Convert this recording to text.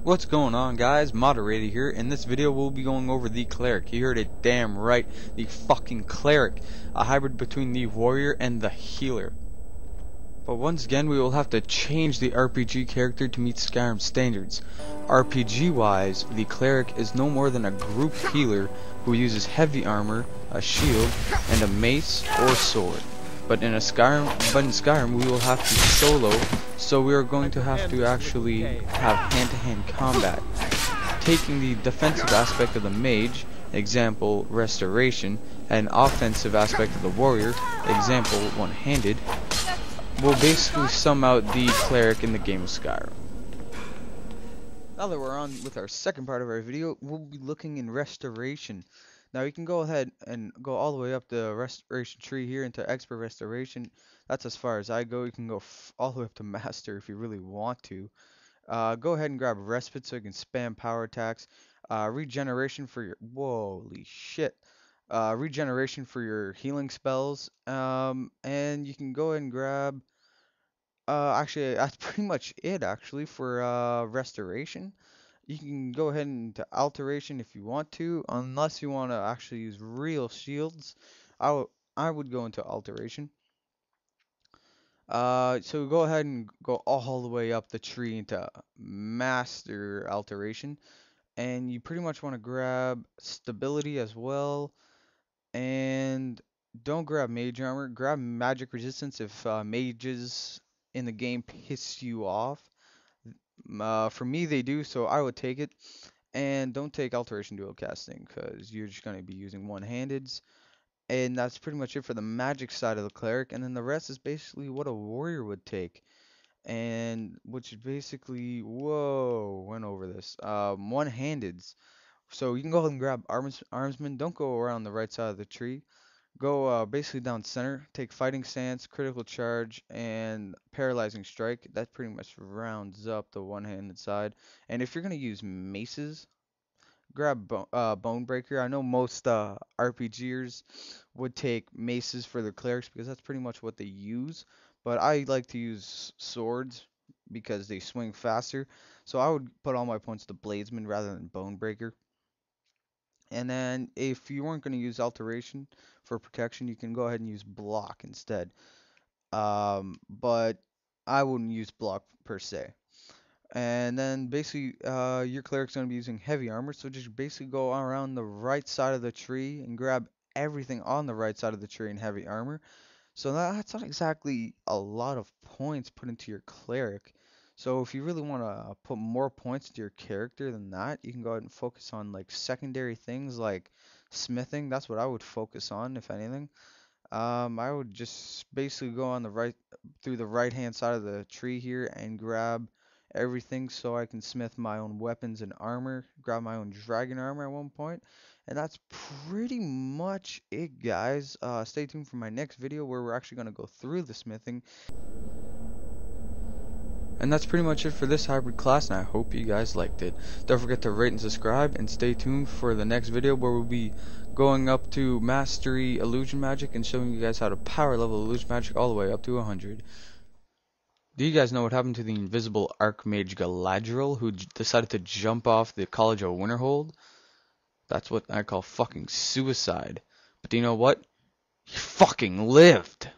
What's going on, guys? Moderator here. In this video we'll be going over the Cleric. You heard it damn right, the fucking Cleric, a hybrid between the warrior and the healer. But once again we will have to change the RPG character to meet Skyrim standards. RPG wise, the Cleric is no more than a group healer who uses heavy armor, a shield, and a mace or sword. But in Skyrim we will have to solo, so we are going to have to actually have hand-to-hand combat, taking the defensive aspect of the mage, example restoration, and offensive aspect of the warrior, example one-handed, will basically sum out the Cleric in the game of Skyrim. Now that we're on with our second part of our video, we'll be looking in restoration. Now you can go ahead and go all the way up the restoration tree here into expert restoration. That's as far as I go. You can go all the way up to master if you really want to. Go ahead and grab respite so you can spam power attacks. Regeneration for your holy shit. Regeneration for your healing spells. And you can go ahead and grab. Actually, that's pretty much it. Actually, for restoration. You can go ahead into alteration if you want to, unless you want to actually use real shields. I would go into alteration. So go ahead and go all the way up the tree into master alteration, and you pretty much want to grab stability as well, and don't grab mage armor. Grab magic resistance if mages in the game piss you off. For me, they do, so I would take it. And don't take alteration dual casting, because you're just going to be using one-handeds. And that's pretty much it for the magic side of the Cleric. And then the rest is basically what a warrior would take. And which is basically, whoa, went over this. One-handeds. So you can go ahead and grab armsman. Don't go around the right side of the tree. Go basically down center, take fighting stance, critical charge, and paralyzing strike. That pretty much rounds up the one-handed side. And if you're going to use maces, grab bone breaker. I know most RPGers would take maces for their clerics because that's pretty much what they use. But I like to use swords because they swing faster. So I would put all my points to bladesman rather than bone breaker. And then if you weren't going to use alteration for protection, you can go ahead and use block instead. But I wouldn't use block per se. And then basically your cleric's going to be using heavy armor, so just basically go around the right side of the tree and grab everything on the right side of the tree in heavy armor. So that's not exactly a lot of points put into your cleric. So if you really want to put more points into your character than that, you can go ahead and focus on like secondary things like smithing. That's what I would focus on, if anything. I would just basically go on the right through the right hand side of the tree here and grab everything so I can smith my own weapons and armor, grab my own dragon armor at one point. And that's pretty much it, guys. Stay tuned for my next video where we're actually going to go through the smithing. And that's pretty much it for this hybrid class, and I hope you guys liked it. Don't forget to rate and subscribe, and stay tuned for the next video where we'll be going up to Mastery Illusion Magic and showing you guys how to power level Illusion Magic all the way up to 100. Do you guys know what happened to the invisible Archmage Galadriel who decided to jump off the College of Winterhold? That's what I call fucking suicide. But do you know what? He fucking lived!